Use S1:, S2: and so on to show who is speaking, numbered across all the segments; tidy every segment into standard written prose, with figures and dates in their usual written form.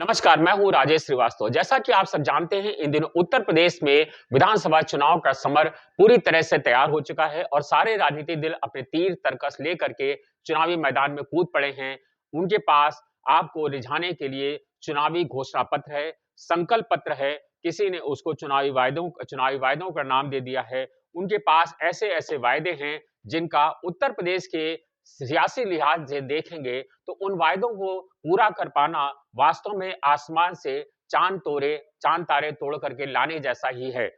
S1: नमस्कार, मैं हूँ राजेश श्रीवास्तव। जैसा कि आप सब जानते हैं, इन दिनों उत्तर प्रदेश में विधानसभा चुनाव का समर पूरी तरह से तैयार हो चुका है और सारे राजनीतिक दल अपने तीर तर्कस लेकर के चुनावी मैदान में कूद पड़े हैं। उनके पास आपको रिझाने के लिए चुनावी घोषणा पत्र है, संकल्प पत्र है, किसी ने उसको चुनावी वायदों का नाम दे दिया है। उनके पास ऐसे-ऐसे वायदे हैं, जिनका उत्तर प्रदेश के सियासी लिहाज से देखेंगे, तो उन वायदों को पूरा कर पाना वास्तव में आसमान से चाँद तारे तोड़ करके लाने जैसा ही है।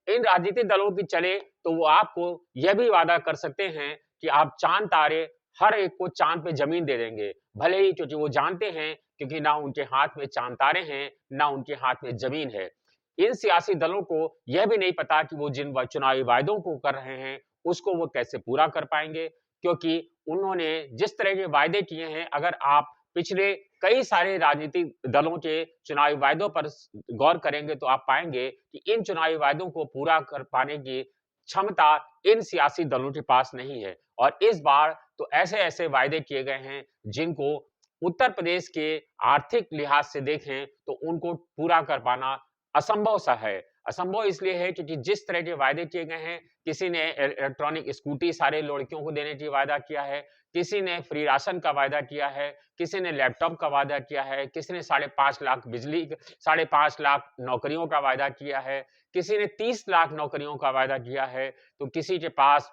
S1: इन राजनीतिक दलों की चले तो वो आपको यह भी वादा कर सकते हैं कि आप चाँद तारे हर एक को चाँद पे ज़मीन दे देंगे। भले ही क्योंकि वो जानते हैं क्योंकि ना उनके हाथ में चाँद तारे हैं, ना उनके हाथ में ज़मीन है। इन सियासी दलों को यह भी नहीं पता कि वो जिन चुनावी वायदों को कर रहे हैं, उसको वो कैसे पूरा कर पाएँगे, क्योंकि उन्होंने जिस तरह के वायदे किए हैं, अगर आप पिछले कई सारे राजनीतिक दलों के चुनावी वायदों पर गौर करेंगे तो आप पाएँगे कि इन चुनावी वायदों को पूरा कर पाने की क्षमता इन सियासी दलों के पास नहीं है। और इस बार तो ऐसे-ऐसे वायदे किए गए हैं, जिनको उत्तर प्रदेश के आर्थिक लिहाज से देखें तो उनको पूरा कर पाना असंभव सा है। असंभव इसलिए है क्योंकि जिस तरह के वायदे किए गए हैं, किसी ने इलेक्ट्रॉनिक स्कूटी सारे लड़कियों को देने की वायदा किया है, किसी ने फ्री राशन का वायदा किया है, किसी ने लैपटॉप का वादा किया है, किसी ने 5.5 लाख नौकरियों का वायदा किया है, किसी ने 30 लाख नौकरियों का वायदा किया है, तो किसी के पास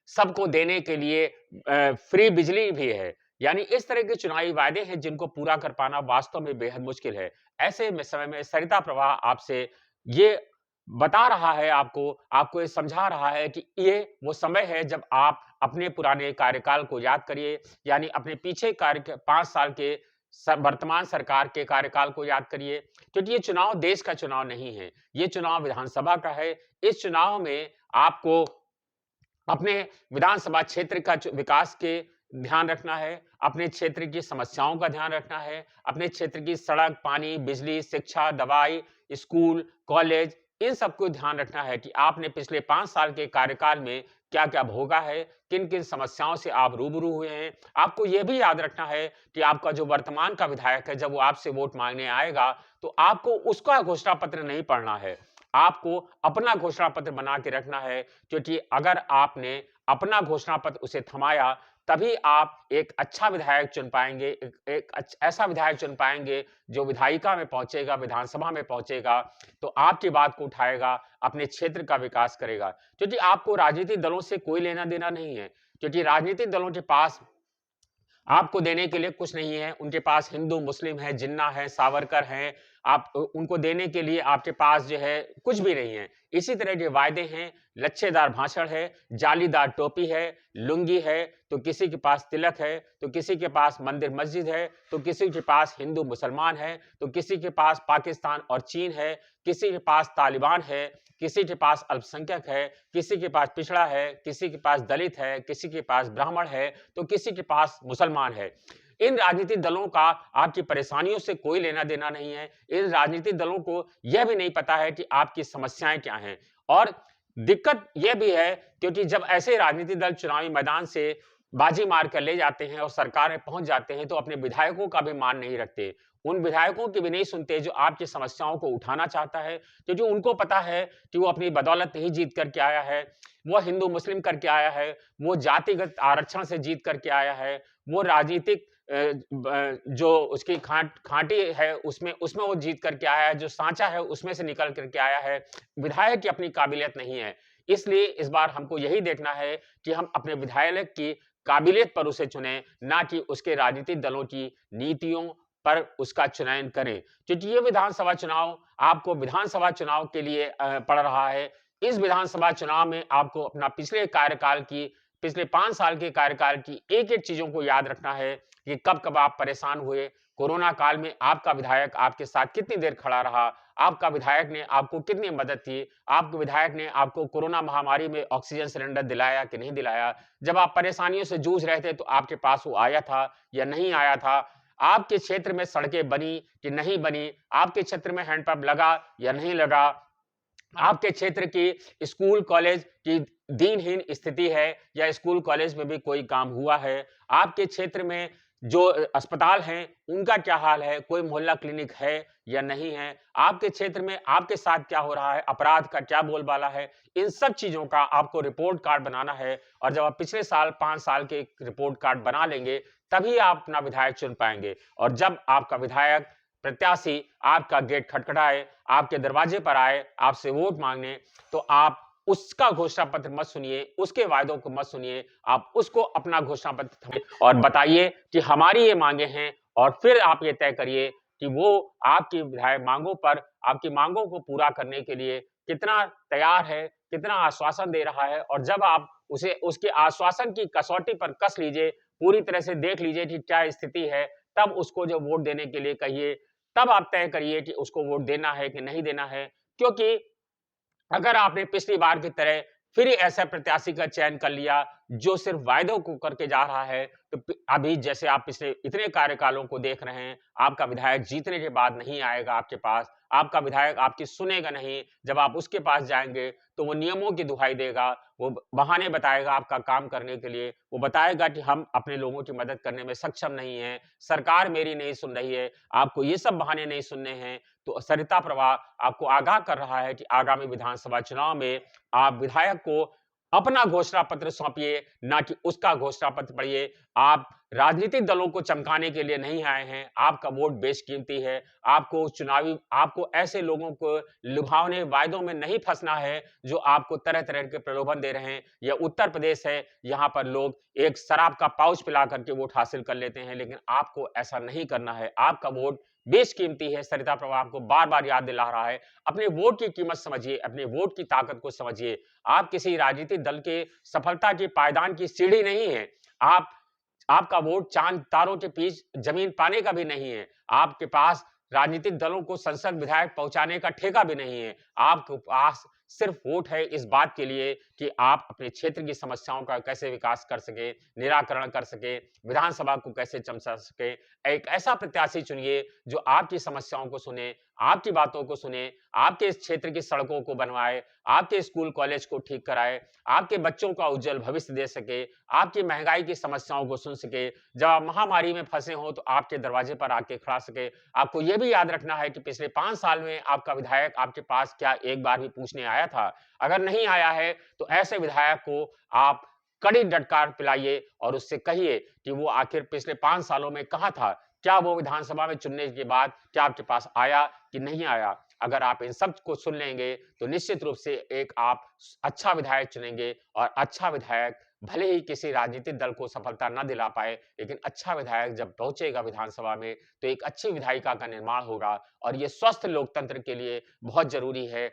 S1: सबको देने के लिए फ्री बिजली भी है। यानी इस तरह के चुनावी वायदे हैं जिनको पूरा कर पाना वास्तव में बेहद मुश्किल है। ऐसे में समय में सरिता प्रवाह आपसे ये बता रहा है आपको ये समझा रहा है कि ये वो समय है जब आप अपने पुराने कार्यकाल को याद करिए, यानी अपने पीछे 5 साल के वर्तमान सरकार के कार्यकाल को याद करिए। क्योंकि ये चुनाव देश का चुनाव नहीं है, ये चुनाव विधानसभा का है। इस चुनाव में आपको अपने विधानसभा क्षेत्र का विकास के ध्यान रखना है, अपने क्षेत्र की समस्याओं का ध्यान रखना है, अपने क्षेत्र की सड़क, पानी, बिजली, शिक्षा, दवाई, स्कूल, कॉलेज इन सबको ध्यान रखना है कि आपने पिछले 5 साल के कार्यकाल में क्या-क्या भोगा है, किन-किन समस्याओं से आप रूबरू हुए हैं। आपको ये भी याद रखना है कि आपका जो वर्तमान का विधायक है, जब वो आपसे वोट माँगने आएगा, तो आपको उसका घोषणा पत्र नहीं पढ़ना है। आपको अपना घोषणा पत्र बना के रखना है, क्योंकि अगर आपने अपना घोषणा पत्र उसे थमाया, तभी आप एक अच्छा विधायक चुन पाएँगे, ऐसा विधायक चुन पाएँगे, जो विधायिका में पहुँचेगा, विधानसभा में पहुँचेगा, तो आपकी बात को उठाएगा, अपने क्षेत्र का विकास करेगा। क्योंकि आपको राजनीतिक दलों से कोई लेना-देना नहीं है, क्योंकि राजनीतिक दलों के पास आपको देने के लिए कुछ नहीं है, उनके पास हिंदू, मुस्लिम है, जिन्ना है, सावरकर हैं, आप उनको देने के लिए आपके पास जो है कुछ भी नहीं है। इसी तरह के वायदे हैं, लच्छेदार भाषण है, जालीदार टोपी है, लुंगी है, तो किसी के पास तिलक है, तो किसी के पास मंदिर मस्जिद है, तो किसी के पास हिंदू मुसलमान है, तो किसी के पास पाकिस्तान और चीन है, किसी के पास तालिबान है, किसी के पास अल्पसंख्यक है, किसी के पास पिछड़ा है, किसी के पास दलित है, किसी के पास ब्राह्मण है, तो किसी के पास मुसलमान है। इन राजनीतिक दलों का आपकी परेशानियों से कोई लेना-देना नहीं है। इन राजनीतिक दलों को यह भी नहीं पता है कि आपकी समस्याएँ क्या हैं। और दिक्कत यह भी है क्योंकि जब ऐसे राजनीतिक दल चुनावी मैदान से बाजी मार कर ले जाते हैं और सरकार में पहुँच जाते हैं, तो अपने विधायकों का भी मान नहीं रखते। उन विधायकों की भी नहीं सुनते जो आपकी समस्याओं को उठाना चाहता है, क्योंकि उनको पता है कि वो अपनी बदौलत नहीं जीत कर के आया है, वो हिंदू-मुस्लिम करके आया है, वो जातिगत आरक्षण से जीत कर के आया है, वो राजनीतिक जो उसकी खाँटी है उसमें उसमें वो जीत कर के आया है, जो साँचा है उसमें से निकल कर के आया है। विधायक की अपनी काबिलियत नहीं है। इसलिए इस बार हमको यही देखना है कि हम अपने विधायक की काबिलियत पर उसे चुनें, ना कि उसके राजनीतिक दलों की नीतियों पर उसका चयन करें। क्योंकि ये विधानसभा चुनाव आपको विधानसभा चुनाव के लिए पड़ रहा है। इस विधानसभा चुनाव में आपको अपना पिछले 5 साल के कार्यकाल की एक-एक चीज़ों को याद रखना है कि कब-कब आप परेशान हुए। कोरोना काल में आपका विधायक आपके साथ कितनी देर खड़ा रहा, आपका विधायक ने आपको कितनी मदद की, आपके विधायक ने आपको कोरोना महामारी में ऑक्सीजन सिलेंडर दिलाया कि नहीं दिलाया। जब आप परेशानियों से जूझ रहे थे तो आपके पास वो आया था या नहीं आया था। आपके क्षेत्र में सड़कें बनी कि नहीं बनी, आपके क्षेत्र में हैंडपंप लगा या नहीं लगा, आपके क्षेत्र की स्कूल कॉलेज की दीनहीन स्थिति है या स्कूल कॉलेज में भी कोई काम हुआ है। आपके क्षेत्र में जो अस्पताल हैं, उनका क्या हाल है, कोई मोहल्ला क्लिनिक है या नहीं है, आपके क्षेत्र में आपके साथ क्या हो रहा है, अपराध का क्या बोलबाला है, इन सब चीज़ों का आपको रिपोर्ट कार्ड बनाना है और जब आप पिछले साल 5 साल के एक रिपोर्ट कार्ड बना लेंगे, तभी आप अपना विधायक चुन पाएँगे और जब आपका विधायक प्रत्याशी आपका गेट खटखटाए, आपके दरवाजे पर आए, आपसे वोट माँगने, तो आप उसका घोषणा पत्र मत सुनिए, उसके वायदों को मत सुनिए, आप उसको अपना घोषणा पत्र थमे और बताइए कि हमारी ये माँगे हैं और फिर आप ये तय करिए कि वो आपकी विधायक माँगों पर आपकी माँगों को पूरा करने के लिए कितना तैयार है, कितना आश्वासन दे रहा है और जब आप उसे उसके आश्वासन की कसौटी पर कस लीजिए, पूरी तरह से देख लीजिए कि क्या स्थिति है, तब उसको जो वोट देने के लिए कहिए, तब आप तय करिए कि उसको वोट देना है कि नहीं देना है। क्योंकि अगर आपने पिछली बार की तरह फिर ऐसा प्रत्याशी का चयन कर लिया, जो सिर्फ़ वायदों को करके जा रहा है, तो अभी जैसे आप पिछले इतने कार्यकालों को देख रहे हैं, आपका विधायक जीतने के बाद नहीं आएगा आपके पास, आपका विधायक आपकी सुनेगा नहीं, जब आप उसके पास जाएँगे, तो वो नियमों की दुहाई देगा, वो बहाने बताएगा आपका काम करने के लिए, वो बताएगा कि हम अपने लोगों की मदद करने में सक्षम नहीं हैं, सरकार मेरी नहीं सुन रही है, आपको ये सब बहाने नहीं सुनने हैं, तो सरिता प्रवाह आपको आगाह कर रहा है कि आगामी विधानसभा चुनाव में आप विधायक को अपना घोषणा पत्र सौंपिए, ना कि उसका घोषणा पत्र पढ़िए। आप राजनीतिक दलों को चमकाने के लिए नहीं आए हैं, आपका वोट बेशकीमती है। आपको ऐसे लोगों को लुभावने वायदों में नहीं फँसना है, जो आपको तरह-तरह के प्रलोभन दे रहे हैं। यह उत्तर प्रदेश है, यहाँ पर लोग एक शराब का पाउच पिला कर के वोट हासिल कर लेते हैं, लेकिन आपको ऐसा नहीं करना है। आपका वोट बेशकीमती है, सरिता प्रवाह आपको बार-बार याद दिला रहा है। अपने वोट की कीमत समझिए, अपने वोट की ताकत को समझिए। आप किसी राजनीतिक दल के सफलता के पायदान की सीढ़ी नहीं है। आप आपका वोट चाँद-तारों के बीच ज़मीन पाने का भी नहीं है। आपके पास राजनीतिक दलों को संसद विधायक पहुँचाने का ठेका भी नहीं है। आपके पास सिर्फ़ वोट है इस बात के लिए कि आप अपने क्षेत्र की समस्याओं का कैसे विकास कर सकें, निराकरण कर सकें, विधानसभा को कैसे चमचा सकें। एक ऐसा प्रत्याशी चुनिए जो आपकी समस्याओं को सुने, आपकी बातों को सुने, आपके इस क्षेत्र की सड़कों को बनवाए, आपके स्कूल कॉलेज को ठीक कराए, आपके बच्चों का उज्जवल भविष्य दे सके, आपकी महँगाई की समस्याओं को सुन सके, जब आप महामारी में फँसे हों तो आपके दरवाजे पर आके खड़ा सके। आपको ये भी याद रखना है कि पिछले 5 साल में आपका विधायक आपके पास क्या एक बार भी पूछने आया था? अगर नहीं आया है, तो ऐसे विधायक को आप कड़ी डटकार पिलाइए और उससे कहिए कि वो आखिर पिछले 5 सालों में कहाँ था? क्या वो विधानसभा में चुनने के बाद क्या आपके पास आया कि नहीं आया? अगर आप इन सब को सुन लेंगे, तो निश्चित रूप से एक आप अच्छा विधायक चुनेंगे और अच्छा विधायक भले ही किसी राजनीतिक दल को सफलता ना दिला पाए, लेकिन अच्छा विधायक जब पहुँचेगा विधानसभा में, तो एक अच्छी विधायिका का निर्माण होगा और ये स्वस्थ लोकतंत्र के लिए बहुत ज़रूरी है।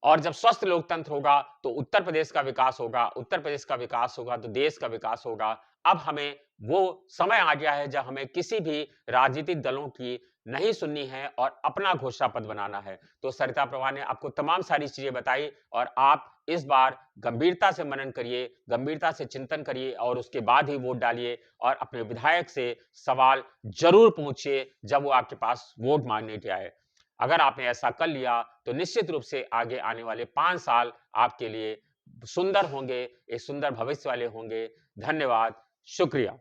S1: और जब स्वस्थ लोकतंत्र होगा, तो उत्तर प्रदेश का विकास होगा, उत्तर प्रदेश का विकास होगा, तो देश का विकास होगा। अब हमें वो समय आ गया है जब हमें किसी भी राजनीतिक दलों की नहीं सुननी है और अपना घोषणा पत्र बनाना है। तो सरिता प्रवाह ने आपको तमाम सारी चीज़ें बताई और आप इस बार गंभीरता से मनन करिए, गंभीरता से चिंतन करिए और उसके बाद ही वोट डालिए और अपने विधायक से सवाल ज़रूर पूछिए जब वो आपके पास वोट माँगने के आए। अगर आपने ऐसा कर लिया, तो निश्चित रूप से आगे आने वाले 5 साल आपके लिए सुंदर होंगे, एक सुंदर भविष्य वाले होंगे। धन्यवाद, शुक्रिया।